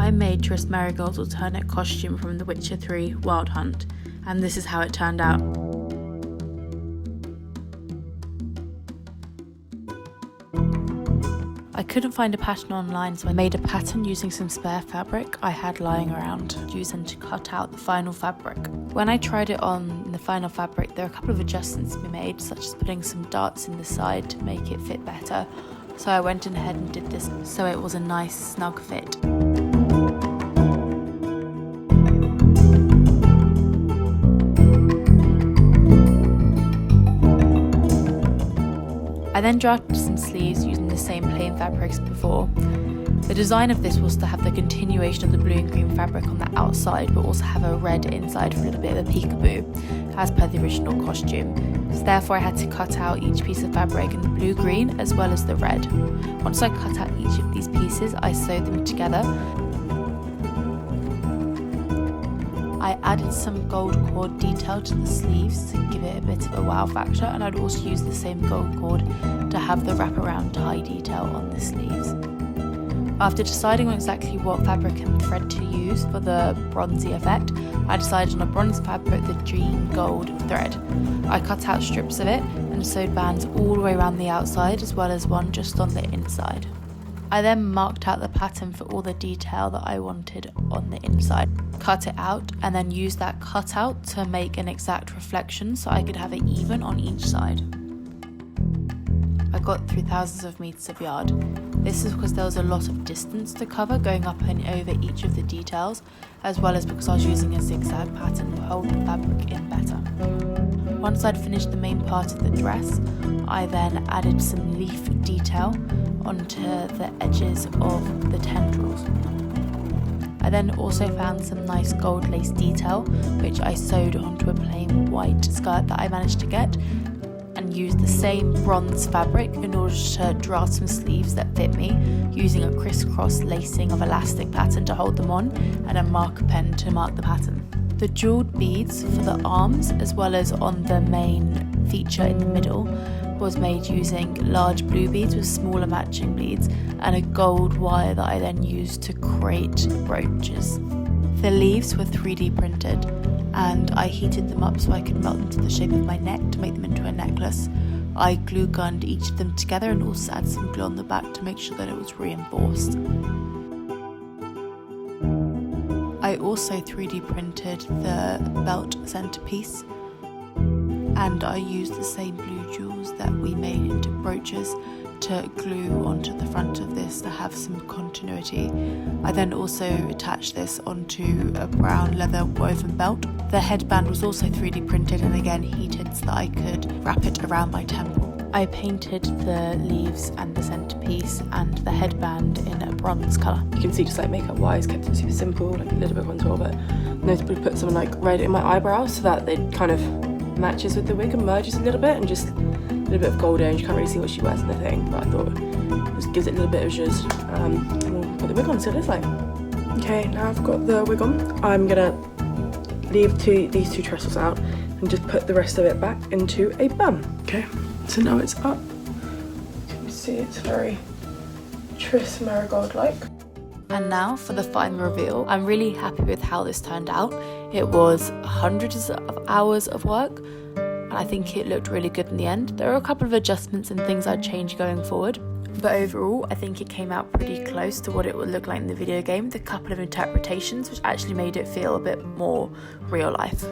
I made Triss Merigold's alternate costume from The Witcher 3 Wild Hunt, and this is how it turned out. I couldn't find a pattern online, so I made a pattern using some spare fabric I had lying around, using to cut out the final fabric. When I tried it on the final fabric, there are a couple of adjustments to be made, such as putting some darts in the side to make it fit better. So I went ahead and did this so it was a nice snug fit. I then drafted some sleeves using the same plain fabrics before. The design of this was to have the continuation of the blue and green fabric on the outside, but also have a red inside for a little bit of a peekaboo, as per the original costume. So therefore I had to cut out each piece of fabric in the blue-green as well as the red. Once I cut out each of these pieces, I sewed them together. I added some gold cord detail to the sleeves to give it a bit of a wow factor, and I'd also use the same gold cord to have the wraparound tie detail on the sleeves. After deciding on exactly what fabric and thread to use for the bronzy effect, I decided on a bronze fabric with the green gold thread. I cut out strips of it and sewed bands all the way around the outside as well as one just on the inside. I then marked out the pattern for all the detail that I wanted on the inside, cut it out, and then used that cutout to make an exact reflection so I could have it even on each side. I got through thousands of meters of yarn. This is because there was a lot of distance to cover going up and over each of the details, as well as because I was using a zigzag pattern to hold the fabric in better. Once I'd finished the main part of the dress, I then added some leaf detail onto the edges of the tendrils. I then also found some nice gold lace detail, which I sewed onto a plain white skirt that I managed to get, and used the same bronze fabric in order to draw some sleeves that fit me, using a crisscross lacing of elastic pattern to hold them on and a marker pen to mark the pattern. The jewelled beads for the arms as well as on the main feature in the middle was made using large blue beads with smaller matching beads and a gold wire that I then used to create brooches. The leaves were 3D printed and I heated them up so I could melt them to the shape of my neck to make them into a necklace. I glue gunned each of them together and also added some glue on the back to make sure that it was reinforced. I also 3D printed the belt centerpiece, and I used the same blue jewels that we made into brooches to glue onto the front of this to have some continuity. I then also attached this onto a brown leather woven belt. The headband was also 3D printed and again heated so that I could wrap it around my temple. I painted the leaves and the centerpiece and the headband in a bronze colour. You can see just like makeup wise, kept it super simple, like a little bit of contour, but notably put some like red in my eyebrows so that it kind of matches with the wig and merges a little bit, and just a little bit of gold in. You can't really see what she wears in the thing, but I thought it just gives it a little bit of zhuzh. And we'll put the wig on, see what it looks like. Okay, now I've got the wig on. I'm gonna leave these two trestles out and just put the rest of it back into a bun. Okay, so now it's up. You can see it's very Triss Merigold-like. And now for the final reveal. I'm really happy with how this turned out. It was hundreds of hours of work, and I think it looked really good in the end. There are a couple of adjustments and things I'd change going forward, but overall I think it came out pretty close to what it would look like in the video game, with a couple of interpretations which actually made it feel a bit more real life.